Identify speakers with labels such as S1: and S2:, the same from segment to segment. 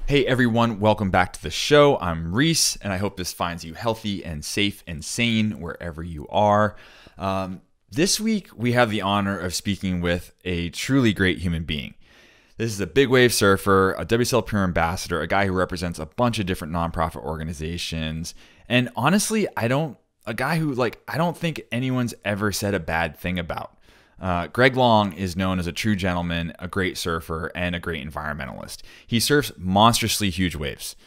S1: Hey everyone, welcome back to the show. I'm Reese, and I hope this finds you healthy and safe and sane wherever you are. This week, we have the honor of speaking with a truly great human being. This is a big wave surfer, a WSL Pure ambassador, a guy who represents a bunch of different nonprofit organizations, and honestly, I don't think anyone's ever said a bad thing about. Greg Long is known as a true gentleman, a great surfer, and a great environmentalist. He surfs monstrously huge waves,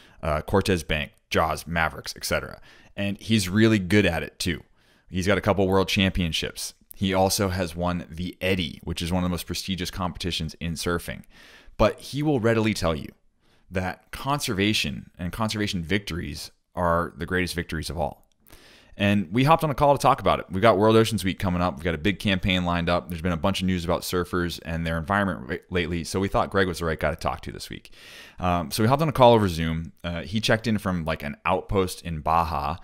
S1: Cortez Bank, Jaws, Mavericks, etc. And he's really good at it too. He's got a couple world championships. He also has won the Eddie, which is one of the most prestigious competitions in surfing. But he will readily tell you that conservation and conservation victories are the greatest victories of all. And we hopped on a call to talk about it. We've got World Oceans Week coming up. We've got a big campaign lined up. There's been a bunch of news about surfers and their environment lately. So we thought Greg was the right guy to talk to this week. So we hopped on a call over Zoom. He checked in from like an outpost in Baja.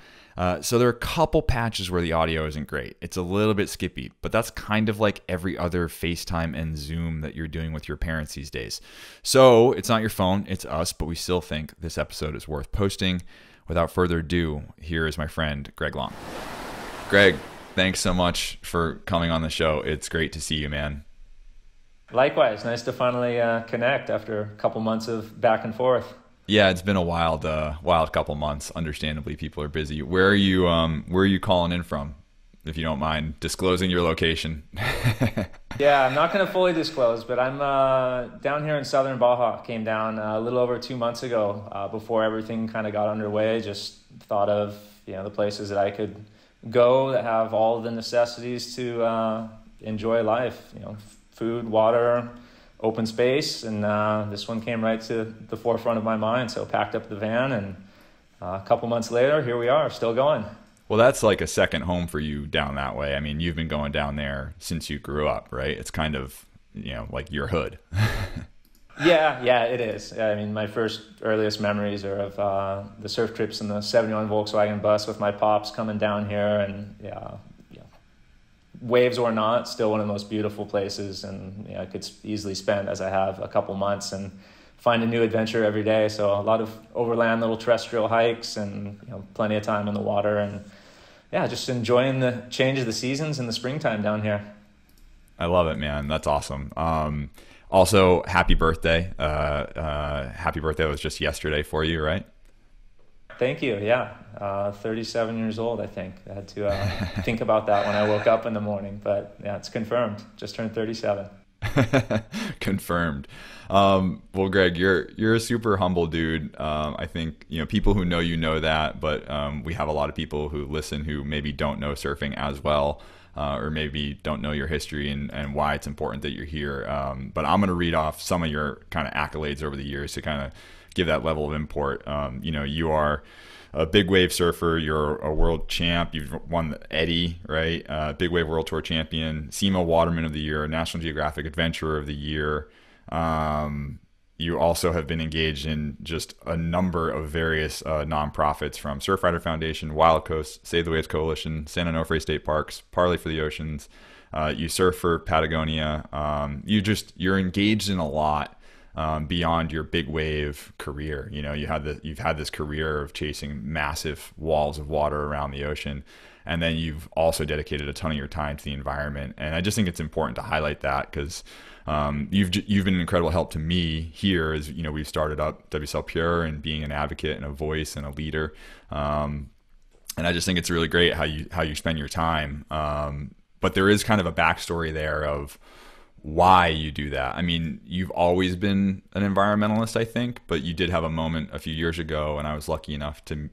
S1: So there are a couple patches where the audio isn't great. It's a little bit skippy, but that's kind of like every other FaceTime and Zoom that you're doing with your parents these days. So it's not your phone, it's us, but we still think this episode is worth posting. Without further ado, here is my friend, Greg Long. Greg, thanks so much for coming on the show. It's great to see you, man.
S2: Likewise, nice to finally connect after a couple months of back and forth.
S1: Yeah, it's been a wild couple months. Understandably, people are busy. Where are you calling in from, if you don't mind disclosing your location?
S2: Yeah, I'm not going to fully disclose, but I'm down here in southern Baja. Came down a little over 2 months ago before everything kind of got underway. Just thought of the places that I could go that have all the necessities to enjoy life. Food, water, open space, and this one came right to the forefront of my mind. So packed up the van, and a couple months later, here we are, still going.
S1: Well, that's like a second home for you down that way. I mean, you've been going down there since you grew up, right? It's kind of, like your hood.
S2: Yeah, it is. I mean, my earliest memories are of the surf trips in the 71 Volkswagen bus with my pops coming down here, and waves or not, still one of the most beautiful places. And I could easily spend, as I have, a couple months and find a new adventure every day. So a lot of overland little terrestrial hikes, and plenty of time in the water, and just enjoying the change of the seasons in the springtime down here.
S1: I love it, man. That's awesome. Also, happy birthday. Happy birthday was just yesterday for you, right?
S2: Thank you. Yeah. 37 years old, I think. I had to think about that when I woke up in the morning, but yeah, it's confirmed. Just turned 37.
S1: Confirmed. Well, Greg, you're a super humble dude. I think people who know you know that, but we have a lot of people who listen who maybe don't know surfing as well, or maybe don't know your history and why it's important that you're here. But I'm going to read off some of your kind of accolades over the years to kind of give that level of import. You are a big wave surfer. You're a world champ. You've won the Eddie, right? Big wave world tour champion, SEMA Waterman of the Year, National Geographic Adventurer of the Year. You also have been engaged in just a number of various nonprofits, from Surfrider Foundation, Wild Coast, Save the Waves Coalition, San Onofre State Parks, Parley for the Oceans. You surf for Patagonia. You're engaged in a lot. Beyond your big wave career, you've had this career of chasing massive walls of water around the ocean, and then you've also dedicated a ton of your time to the environment. And I just think it's important to highlight that because you've been an incredible help to me here as we've started up WSL Pure and being an advocate and a voice and a leader. And I just think it's really great how you spend your time. But there is kind of a backstory there of why you do that. I mean, you've always been an environmentalist, I think, but you did have a moment a few years ago, and I was lucky enough to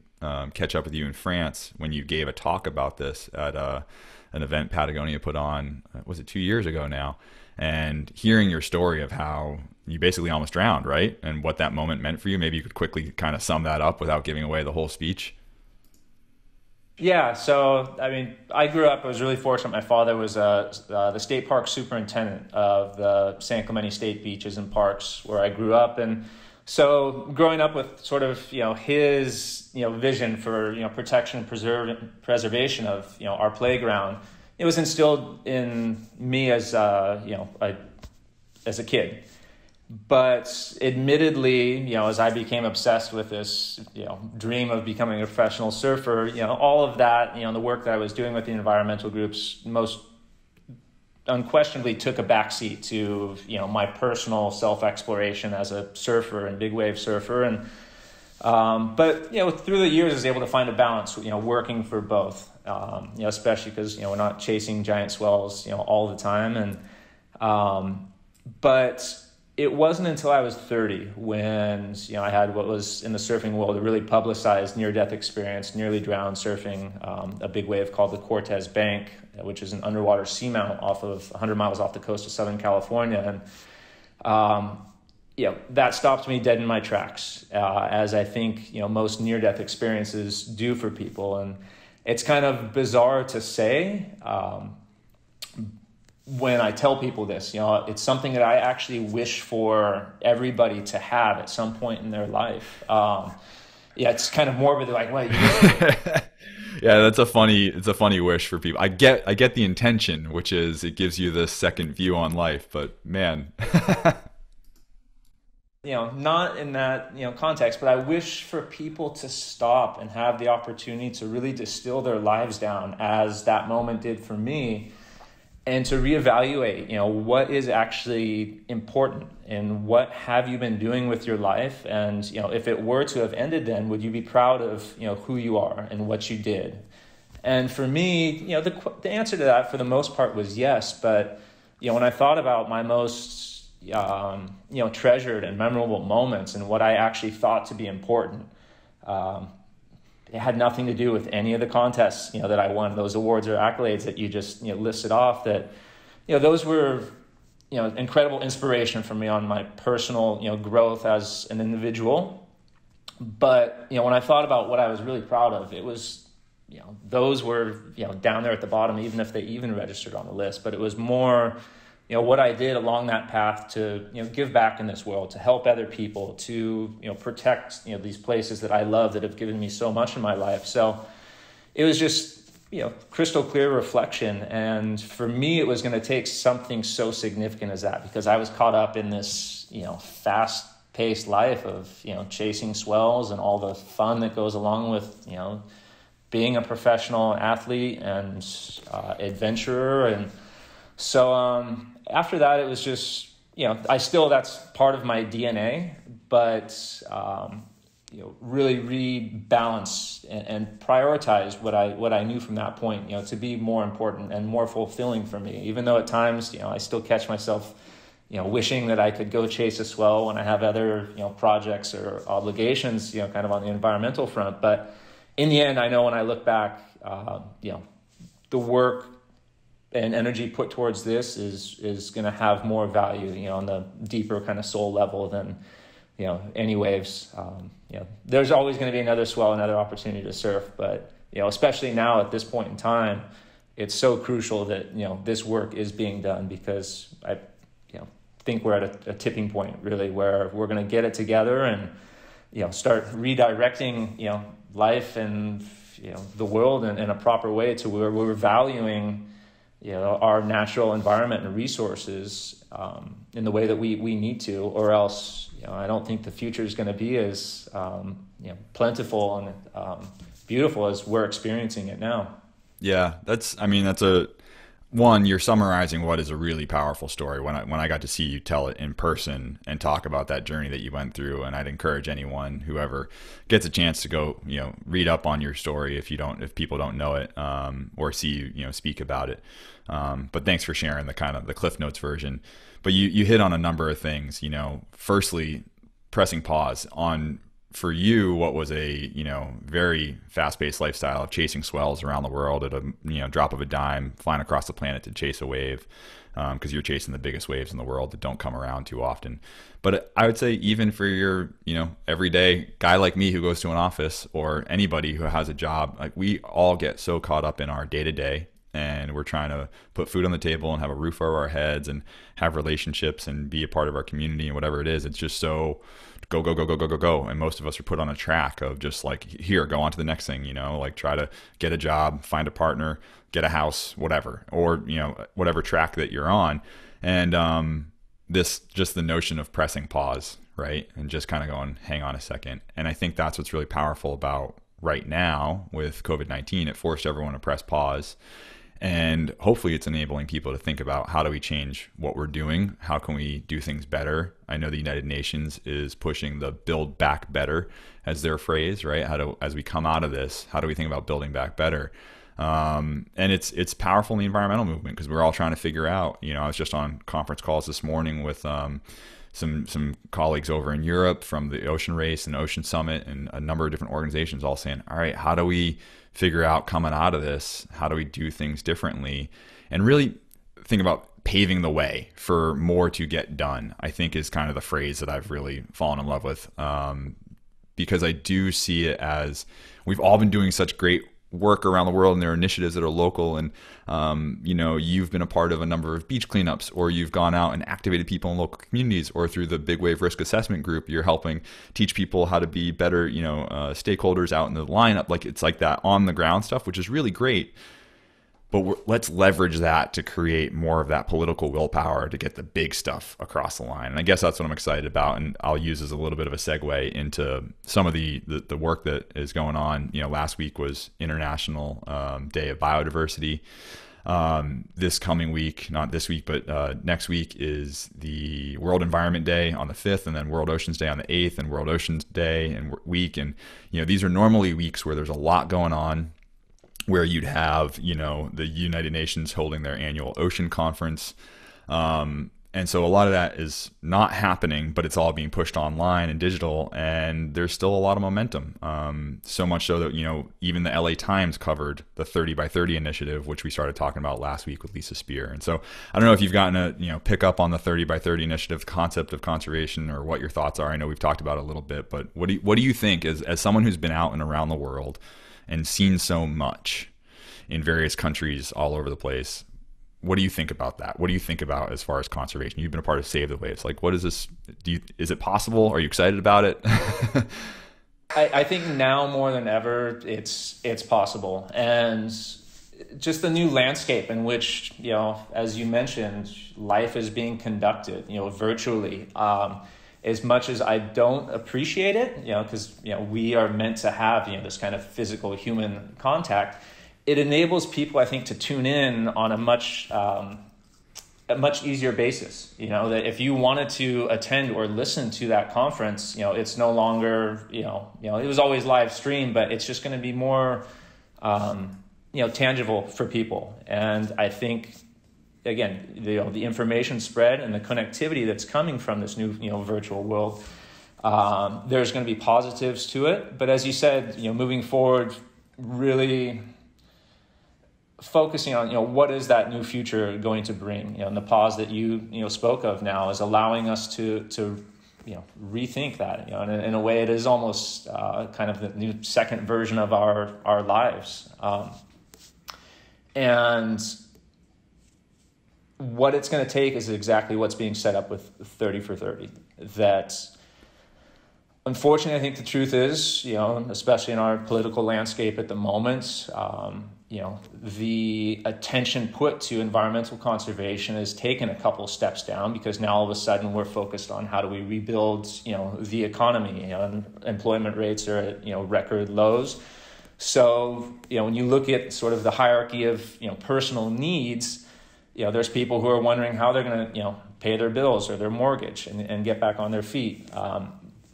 S1: catch up with you in France when you gave a talk about this at an event Patagonia put on, was it 2 years ago now? And hearing your story of how you basically almost drowned, right? And what that moment meant for you, maybe you could quickly kind of sum that up without giving away the whole speech.
S2: Yeah, so I mean, I grew up, I was really fortunate. My father was the state park superintendent of the San Clemente State Beaches and Parks where I grew up. And so growing up with sort of, his, vision for, protection and preservation of, our playground, it was instilled in me as, as a kid. But admittedly, as I became obsessed with this, dream of becoming a professional surfer, all of that, the work that I was doing with the environmental groups most unquestionably took a backseat to, my personal self-exploration as a surfer and big wave surfer. And but through the years, I was able to find a balance, working for both, especially because we're not chasing giant swells, all the time. And but it wasn't until I was 30 when I had what was in the surfing world a really publicized near-death experience, nearly drowned surfing a big wave called the Cortez Bank, which is an underwater seamount off of 100 miles off the coast of Southern California. And that stopped me dead in my tracks, as I think most near-death experiences do for people. And it's kind of bizarre to say when I tell people this. It's something that I actually wish for everybody to have at some point in their life. It's kind of morbid. Like, what?
S1: Yeah, it's a funny wish for people. I get the intention, which is it gives you this second view on life. But man.
S2: Not in that, context, but I wish for people to stop and have the opportunity to really distill their lives down as that moment did for me, and to reevaluate, what is actually important and what have you been doing with your life? And, if it were to have ended then, would you be proud of, who you are and what you did? And for me, the answer to that for the most part was yes. But, when I thought about my most treasured and memorable moments and what I actually thought to be important, it had nothing to do with any of the contests, that I won, those awards or accolades that you just, listed off. That, those were, incredible inspiration for me on my personal, growth as an individual. But, when I thought about what I was really proud of, it was, those were, down there at the bottom, even if they even registered on the list. But it was more, what I did along that path to, give back in this world, to help other people, to, protect, these places that I love that have given me so much in my life. So it was just, crystal clear reflection. And for me, it was going to take something so significant as that, because I was caught up in this, fast paced life of, chasing swells and all the fun that goes along with, being a professional athlete and adventurer. And so, after that, it was just, that's part of my DNA, but, really rebalance and prioritize what I knew from that point, to be more important and more fulfilling for me, even though at times, I still catch myself, wishing that I could go chase a swell when I have other, projects or obligations, kind of on the environmental front. But in the end, I know when I look back, the work and energy put towards this is going to have more value, on the deeper kind of soul level than, any waves. There's always going to be another swell, another opportunity to surf, but, especially now at this point in time, it's so crucial that, this work is being done, because I, think we're at a tipping point really where we're going to get it together and, start redirecting, life and, the world in a proper way to where we're valuing, our natural environment and resources in the way that we need to, or else, I don't think the future is going to be as, plentiful and beautiful as we're experiencing it now.
S1: Yeah, you're summarizing what is a really powerful story when I got to see you tell it in person and talk about that journey that you went through. And I'd encourage anyone, whoever gets a chance, to go, read up on your story if people don't know it, or see you, speak about it. But thanks for sharing the kind of the Cliff Notes version. But you hit on a number of things, firstly, pressing pause on, for you, what was a, very fast-paced lifestyle of chasing swells around the world at a, drop of a dime, flying across the planet to chase a wave, because you're chasing the biggest waves in the world that don't come around too often. But I would say even for your, everyday guy like me who goes to an office, or anybody who has a job, like, we all get so caught up in our day-to-day, and we're trying to put food on the table and have a roof over our heads and have relationships and be a part of our community and whatever it is. It's just so go, go, go, go, go, go, go. And most of us are put on a track of just like, here, go on to the next thing, like try to get a job, find a partner, get a house, whatever, or, whatever track that you're on. And, this just the notion of pressing pause, right? And just kind of going, hang on a second. And I think that's what's really powerful about right now with COVID-19. It forced everyone to press pause. And hopefully it's enabling people to think about, how do we change what we're doing? How can we do things better? I know the United Nations is pushing the build back better as their phrase, right? As we come out of this, how do we think about building back better? And it's powerful in the environmental movement, because we're all trying to figure out, I was just on conference calls this morning with some colleagues over in Europe from the Ocean Race and Ocean Summit and a number of different organizations, all saying, all right, how do we figure out coming out of this? How do we do things differently? And really think about paving the way for more to get done, I think is kind of the phrase that I've really fallen in love with. Because I do see it as, we've all been doing such great work around the world, and there are initiatives that are local, and you've been a part of a number of beach cleanups, or you've gone out and activated people in local communities, or through the Big Wave Risk Assessment Group, you're helping teach people how to be better stakeholders out in the lineup. Like, it's like that on the ground stuff, which is really great. But let's leverage that to create more of that political willpower to get the big stuff across the line. And I guess that's what I'm excited about. And I'll use as a little bit of a segue into some of the work that is going on. Last week was International Day of Biodiversity. This coming week, not this week, but next week is the World Environment Day on the 5th, and then World Oceans Day on the 8th, and World Oceans Day and week. And, these are normally weeks where there's a lot going on, where you'd have, the United Nations holding their annual ocean conference. And so a lot of that is not happening, but it's all being pushed online and digital, and there's still a lot of momentum. So much so that, even the LA Times covered the 30 by 30 initiative, which we started talking about last week with Lisa Spear. And so I don't know if you've gotten to, pick up on the 30 by 30 initiative concept of conservation, or what your thoughts are. I know we've talked about it a little bit, but what do you think, as someone who's been out and around the world and seen so much in various countries all over the place, what do you think about that? What do you think about as far as conservation? You've been a part of Save the Waves. Like, what is this? Is it possible? Are you excited about it?
S2: I think now more than ever, it's possible. And just the new landscape in which, as you mentioned, life is being conducted, virtually. As much as I don't appreciate it, because, we are meant to have, this kind of physical human contact, it enables people, I think, to tune in on a much easier basis. That if you wanted to attend or listen to that conference, it's no longer, it was always live streamed, but it's just going to be more, tangible for people. And I think, again, the information spread and the connectivity that's coming from this new, virtual world, there's going to be positives to it. But as you said, moving forward, really focusing on, what is that new future going to bring? And the pause that you spoke of now is allowing us to rethink that. In a way, it is almost kind of the new second version of our lives. And what it's going to take is exactly what's being set up with 30 for 30. That, unfortunately, I think the truth is, especially in our political landscape at the moment, the attention put to environmental conservation has taken a couple steps down, because now all of a sudden we're focused on how do we rebuild, the economy. Employment rates are at, record lows. So, when you look at sort of the hierarchy of, personal needs, there's people who are wondering how they're going to, pay their bills or their mortgage and get back on their feet.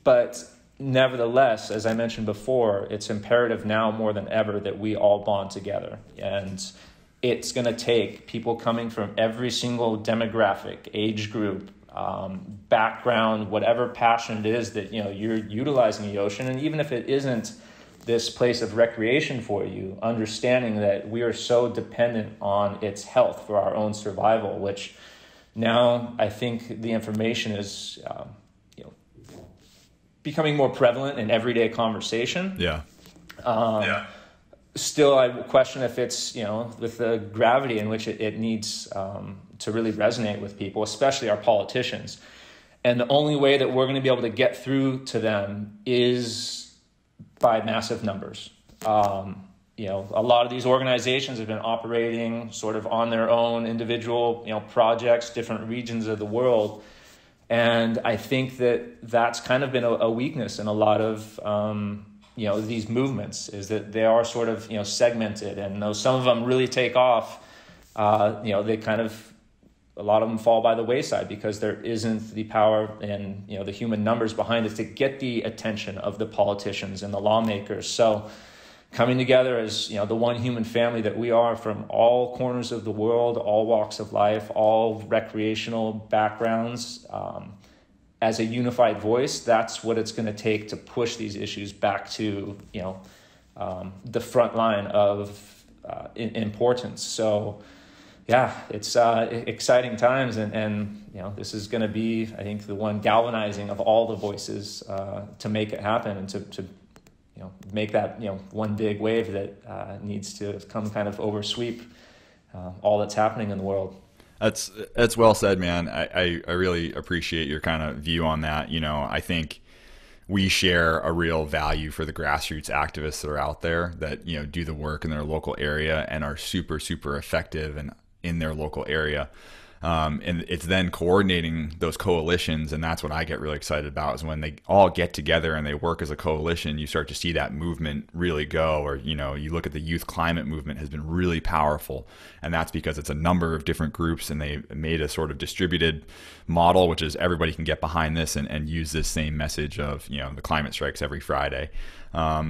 S2: But nevertheless, as I mentioned before, it's imperative now more than ever that we all bond together. And it's going to take people coming from every single demographic, age group, background, whatever passion it is that, you're utilizing the ocean. And even if it isn't this place of recreation for you, understanding that we are so dependent on its health for our own survival, which now I think the information is becoming more prevalent in everyday conversation. Still, I question if it's, with the gravity in which it needs to really resonate with people, especially our politicians. And the only way that we're going to be able to get through to them is by massive numbers. A lot of these organizations have been operating sort of on their own individual, projects, different regions of the world. And I think that that's kind of been a weakness in a lot of, these movements, is that they are sort of, segmented. And though some of them really take off, they kind of, a lot of them fall by the wayside because there isn't the power and, the human numbers behind it to get the attention of the politicians and the lawmakers. So coming together as, the one human family that we are, from all corners of the world, all walks of life, all recreational backgrounds, as a unified voice, that's what it's going to take to push these issues back to, the front line of importance. So, yeah, it's exciting times, and this is going to be, I think, the one galvanizing of all the voices to make it happen, and to make that one big wave that needs to come kind of oversweep all that's happening in the world.
S1: That's well said, man. I really appreciate your kind of view on that. I think we share a real value for the grassroots activists that are out there that do the work in their local area and are super, super effective and in their local area. And it's then coordinating those coalitions, and that's what I get really excited about, is when they all get together and they work as a coalition, you start to see that movement really go. Or you look at the youth climate movement has been really powerful, and that's because it's a number of different groups, and they made a sort of distributed model, which is everybody can get behind this and use this same message of the climate strikes every Friday.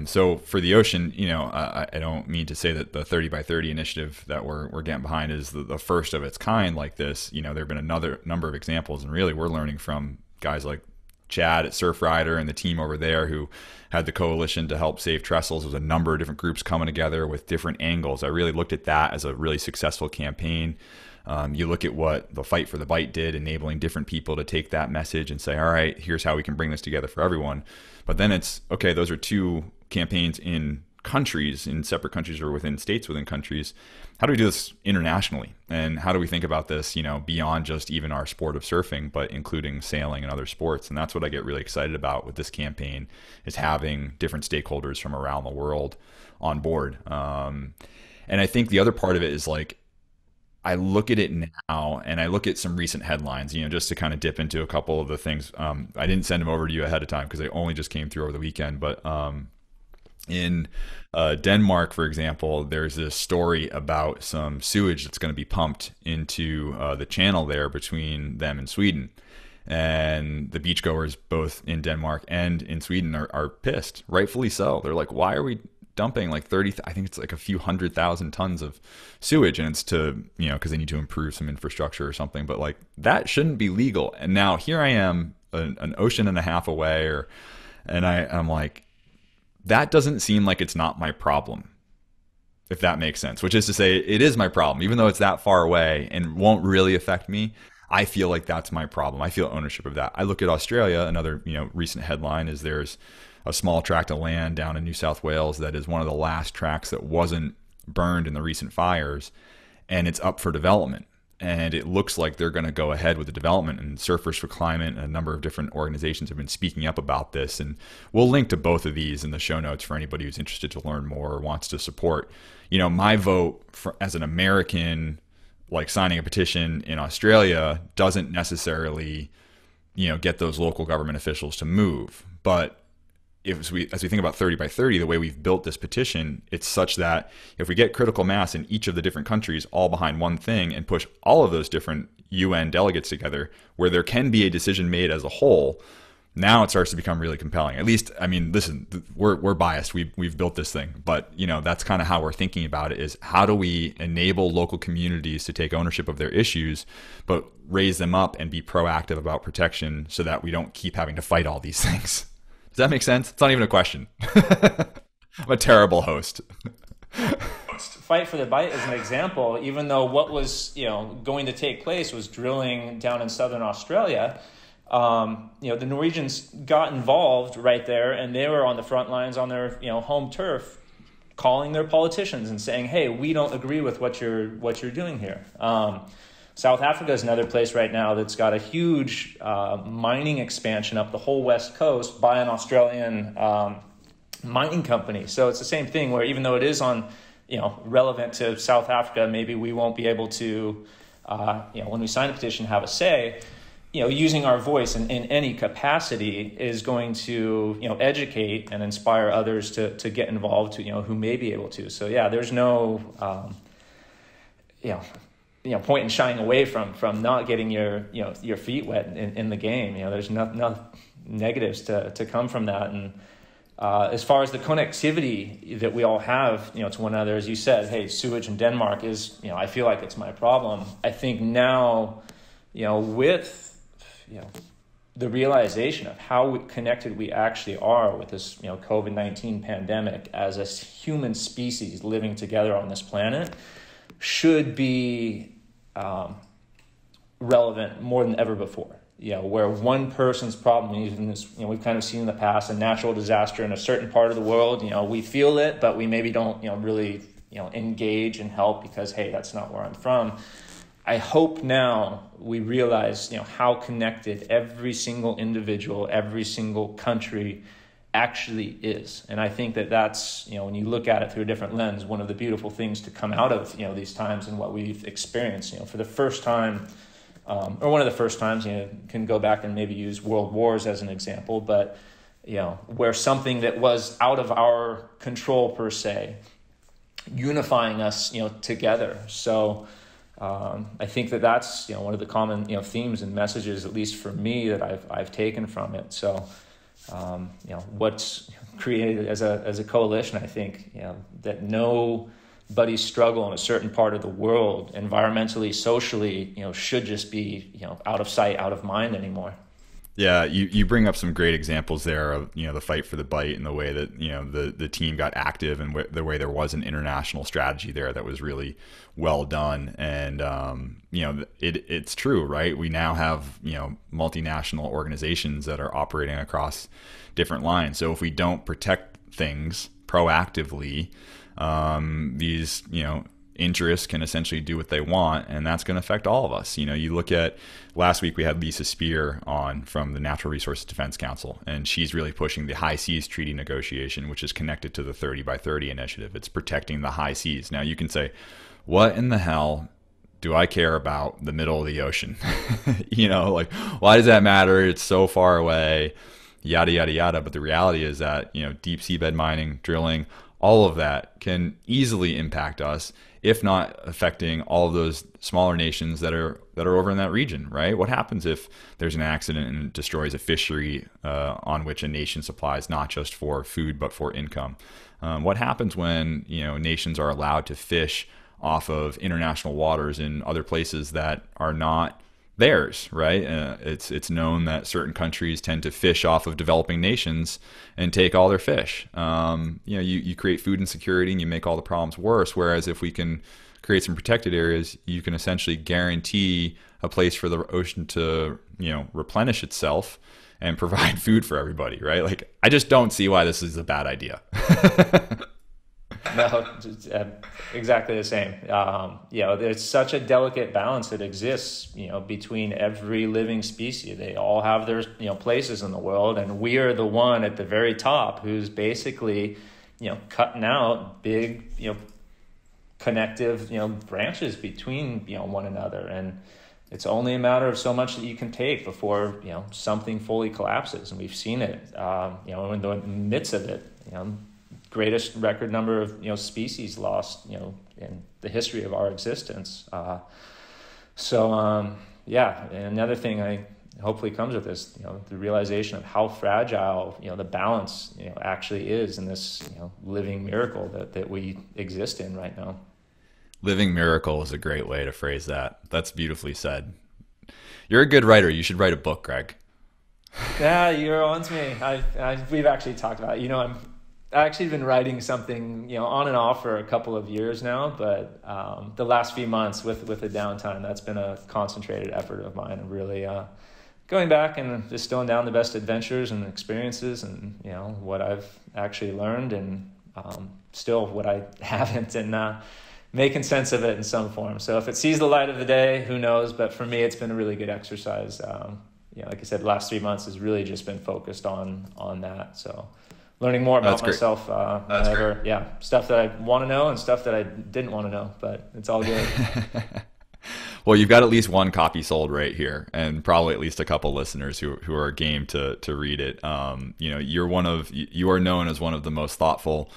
S1: So for the ocean, I don't mean to say that the 30 by 30 initiative that we're getting behind is the first of its kind like this. There have been another number of examples, and really we're learning from guys like Chad at Surf Rider and the team over there who had the coalition to help save trestles. There's a number of different groups coming together with different angles. I really looked at that as a really successful campaign. You look at what the Fight for the Bite did, enabling different people to take that message and say, all right, here's how we can bring this together for everyone. But then it's, okay, those are two campaigns in countries, in separate countries or within states within countries. How do we do this internationally? And how do we think about this, beyond just even our sport of surfing, but including sailing and other sports? And that's what I get really excited about with this campaign, is having different stakeholders from around the world on board. And I think the other part of it is, like, I look at it now and I look at some recent headlines, just to kind of dip into a couple of the things. I didn't send them over to you ahead of time because they only just came through over the weekend. But in Denmark, for example, there's this story about some sewage that's going to be pumped into the channel there between them and Sweden. And the beachgoers both in Denmark and in Sweden are pissed, rightfully so. They're like, why are we dumping like 30, I think it's like a few 100,000 tons of sewage, and it's to, because they need to improve some infrastructure or something, but like that shouldn't be legal. And now here I am, an ocean and a half away, and I'm like, that doesn't seem like it's not my problem, if that makes sense, which is to say it is my problem, even though it's that far away and won't really affect me. I feel like that's my problem. I feel ownership of that. I look at Australia, another, recent headline is there's a small tract of land down in New South Wales that is one of the last tracts that wasn't burned in the recent fires, and it's up for development. And it looks like they're going to go ahead with the development, and Surfers for Climate and a number of different organizations have been speaking up about this. And we'll link to both of these in the show notes for anybody who's interested to learn more or wants to support. My vote as an American, like signing a petition in Australia, doesn't necessarily, get those local government officials to move. But as we think about 30 by 30, the way we've built this petition, it's such that if we get critical mass in each of the different countries all behind one thing and push all of those different UN delegates together, where there can be a decision made as a whole, now it starts to become really compelling. At least, I mean, listen, we're biased. We've built this thing, but that's kind of how we're thinking about it, is how do we enable local communities to take ownership of their issues, but raise them up and be proactive about protection so that we don't keep having to fight all these things. Does that make sense? It's not even a question. I'm a terrible host.
S2: Fight for the Bite is an example, even though what was going to take place was drilling down in southern Australia. The Norwegians got involved right there, and they were on the front lines on their home turf, calling their politicians and saying, "Hey, we don't agree with what you're doing here." South Africa is another place right now that's got a huge mining expansion up the whole west coast by an Australian mining company. So it's the same thing, where even though it is relevant to South Africa, maybe we won't be able to, when we sign a petition, have a say. using our voice in any capacity is going to, educate and inspire others to get involved, who may be able to. So yeah, there's no, point in shying away from not getting your feet wet in the game. There's no negatives to come from that. And as far as the connectivity that we all have, to one another, as you said, hey, sewage in Denmark is, I feel like it's my problem. I think now, with, the realization of how connected we actually are with this, COVID-19 pandemic as a human species living together on this planet should be relevant more than ever before. Where one person's problem, even this, we've kind of seen in the past, a natural disaster in a certain part of the world, we feel it, but we maybe don't, really, engage and help because, hey, that's not where I'm from. I hope now we realize, how connected every single individual, every single country actually is. And I think that's, when you look at it through a different lens, one of the beautiful things to come out of, these times and what we've experienced, for the first time, or one of the first times, can go back and maybe use world wars as an example, but, where something that was out of our control per se, unifying us, together. So I think that's, one of the common, themes and messages, at least for me, that I've taken from it. So, what's created as a coalition, I think, that nobody's struggle in a certain part of the world, environmentally, socially, should just be, out of sight, out of mind anymore.
S1: Yeah, you bring up some great examples there of, the fight for the bite and the way that, the team got active and the way there was an international strategy there that was really well done. And, it's true, right? We now have, multinational organizations that are operating across different lines. So if we don't protect things proactively, these, interests can essentially do what they want, and that's going to affect all of us. You look at last week, we had Lisa Spear on from the Natural Resources Defense Council, and she's really pushing the high seas treaty negotiation, which is connected to the 30 by 30 initiative. It's protecting the high seas. Now you can say, what in the hell do I care about the middle of the ocean? Why does that matter? It's so far away, yada, yada, yada. But the reality is that, deep seabed mining, drilling, all of that can easily impact us, if not affecting all of those smaller nations that are over in that region, right? What happens if there's an accident and it destroys a fishery on which a nation supplies not just for food but for income? What happens when nations are allowed to fish off of international waters in other places that are not theirs, right? It's known that certain countries tend to fish off of developing nations and take all their fish. You create food insecurity and you make all the problems worse. Whereas if we can create some protected areas, you can essentially guarantee a place for the ocean to, replenish itself and provide food for everybody, right? I just don't see why this is a bad idea.
S2: No, exactly the same. There's such a delicate balance that exists, between every living species. They all have their, places in the world, and we are the one at the very top who's basically, cutting out big, connective, branches between, one another. And it's only a matter of so much that you can take before, something fully collapses. And we've seen it, in the midst of it, greatest record number of species lost in the history of our existence. And another thing I hopefully comes with this, the realization of how fragile the balance actually is in this living miracle that we exist in right now.
S1: Living miracle is a great way to phrase that. That's beautifully said. You're a good writer. You should write a book, Greg.
S2: Yeah, you're on to me. We've actually talked about it. I've actually been writing something, on and off for a couple of years now, but the last few months with the downtime, that's been a concentrated effort of mine, and really going back and distilling down the best adventures and experiences and, what I've actually learned and still what I haven't, and making sense of it in some form. So if it sees the light of the day, who knows? But for me, it's been a really good exercise. Like I said, the last 3 months has really just been focused on that. So learning more about myself, stuff that I want to know and stuff that I didn't want to know, but it's all good.
S1: Well, you've got at least one copy sold right here, and probably at least a couple listeners who are game to read it. You are known as one of the most thoughtful,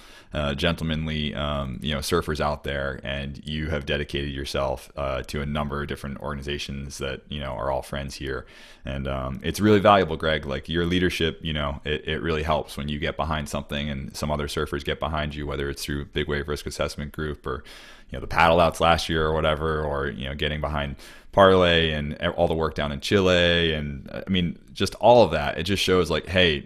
S1: gentlemanly, surfers out there, and you have dedicated yourself to a number of different organizations that are all friends here, and it's really valuable, Greg. Like your leadership, it really helps when you get behind something, and some other surfers get behind you, whether it's through Big Wave Risk Assessment Group or the paddle outs last year or whatever, or getting behind Parlay and all the work down in Chile, and I mean just all of that. It just shows like, hey,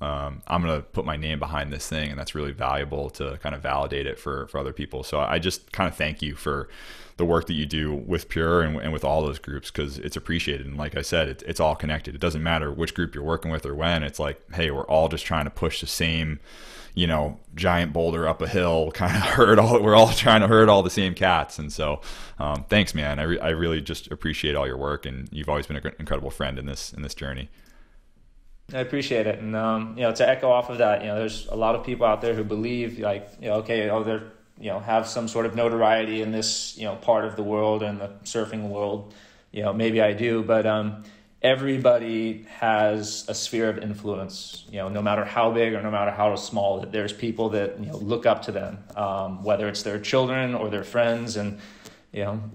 S1: I'm gonna put my name behind this thing, and that's really valuable to kind of validate it for other people. So I just kind of thank you for the work that you do with Pure and with all those groups, because it's appreciated. And like I said, it's all connected. It doesn't matter which group you're working with or when. It's like, hey, we're all just trying to push the same giant boulder up a hill, kind of we're all trying to herd all the same cats. And so thanks, man. I really just appreciate all your work, and you've always been an incredible friend in this journey.
S2: I appreciate it. And to echo off of that, there's a lot of people out there who believe like, they're have some sort of notoriety in this part of the world and the surfing world. Maybe I do, but everybody has a sphere of influence, no matter how big or no matter how small. That there's people that look up to them, whether it's their children or their friends, and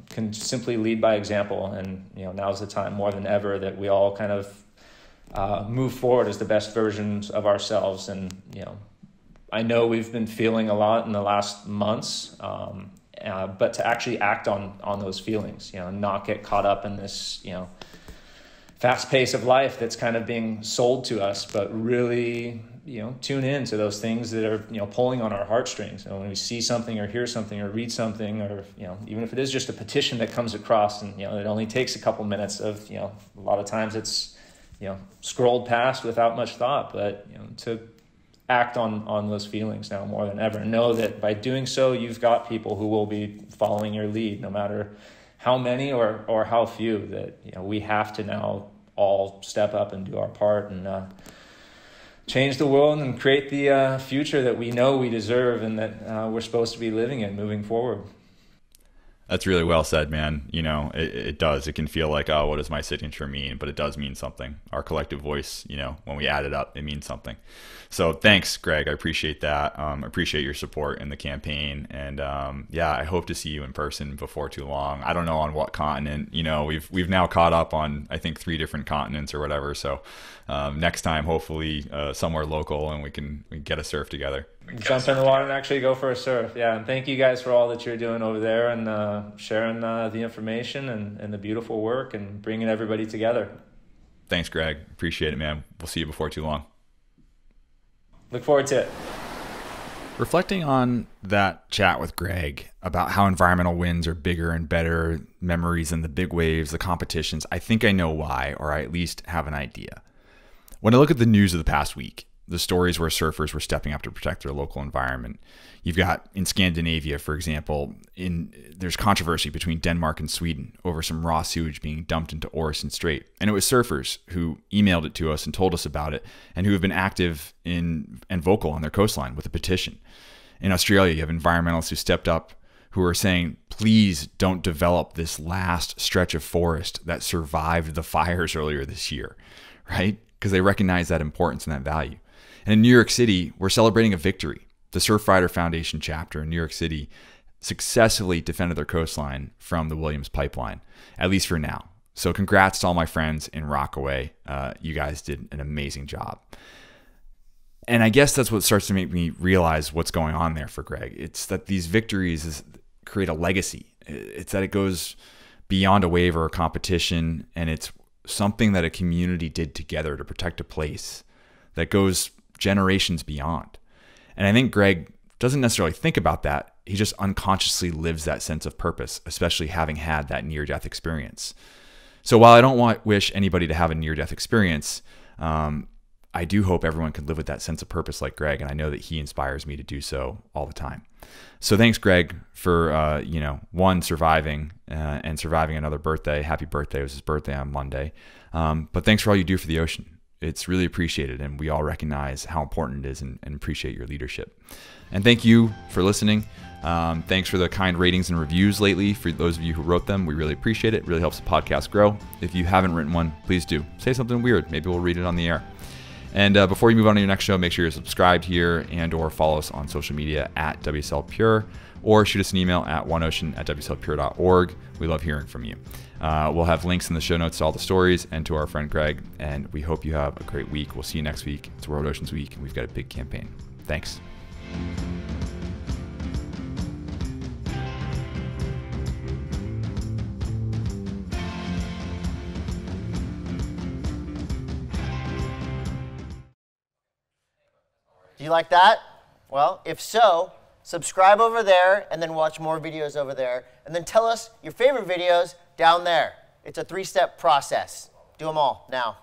S2: can simply lead by example. And now's the time more than ever that we all kind of move forward as the best versions of ourselves. And I know we've been feeling a lot in the last months, but to actually act on those feelings, not get caught up in this fast pace of life that's kind of being sold to us, but really, tune in to those things that are, pulling on our heartstrings. And when we see something or hear something or read something, or, even if it is just a petition that comes across and, it only takes a couple minutes of, a lot of times it's, scrolled past without much thought, but, to act on those feelings now more than ever. Know that by doing so, you've got people who will be following your lead, no matter how many or how few. That we have to now all step up and do our part and change the world and create the future that we know we deserve and that we're supposed to be living in moving forward.
S1: That's really well said, man. It does. It can feel like, oh, what does my signature mean? But it does mean something. Our collective voice, when we add it up, it means something. So thanks, Greg. I appreciate that. Appreciate your support in the campaign. And I hope to see you in person before too long. I don't know on what continent. We've now caught up on, I think, 3 different continents or whatever. So next time, hopefully somewhere local, and we can get a surf together.
S2: Jump in the water and actually go for a surf. Yeah, and thank you guys for all that you're doing over there and sharing the information and the beautiful work and bringing everybody together.
S1: Thanks, Greg. Appreciate it, man. We'll see you before too long.
S2: Look forward to it.
S1: Reflecting on that chat with Greg about how environmental wins are bigger and better memories than the big waves, the competitions, I think I know why, or I at least have an idea. When I look at the news of the past week, the stories where surfers were stepping up to protect their local environment. You've got in Scandinavia, for example, there's controversy between Denmark and Sweden over some raw sewage being dumped into Øresund Strait. And it was surfers who emailed it to us and told us about it, and who have been active and vocal on their coastline with a petition. In Australia, you have environmentalists who stepped up, who are saying, please don't develop this last stretch of forest that survived the fires earlier this year, right? Because they recognize that importance and that value. And in New York City, we're celebrating a victory. The Surfrider Foundation chapter in New York City successfully defended their coastline from the Williams pipeline, at least for now. So congrats to all my friends in Rockaway. You guys did an amazing job. And I guess that's what starts to make me realize what's going on there for Greg. It's that these victories create a legacy. It's that it goes beyond a wave or a competition, and it's something that a community did together to protect a place that goes generations beyond. And I think Greg doesn't necessarily think about that. He just unconsciously lives that sense of purpose, especially having had that near-death experience. So while I don't wish anybody to have a near-death experience, I do hope everyone can live with that sense of purpose like Greg, and I know that he inspires me to do so all the time. So thanks, Greg, for surviving and surviving another birthday. Happy birthday. It was his birthday on Monday. But thanks for all you do for the ocean. it's really appreciated, and we all recognize how important it is and appreciate your leadership. And thank you for listening. Thanks for the kind ratings and reviews lately. For those of you who wrote them, we really appreciate it. It really helps the podcast grow. If you haven't written one, please do. Say something weird. Maybe we'll read it on the air. And before you move on to your next show, make sure you're subscribed here and or follow us on social media at WSL Pure, or shoot us an email at oneocean@wslpure.org. We love hearing from you. We'll have links in the show notes to all the stories and to our friend Greg, and we hope you have a great week. We'll see you next week. It's World Oceans Week, and we've got a big campaign. Thanks.
S3: Do you like that? Well, if so, subscribe over there and then watch more videos over there. And then tell us your favorite videos down there. It's a 3-step process. Do them all now.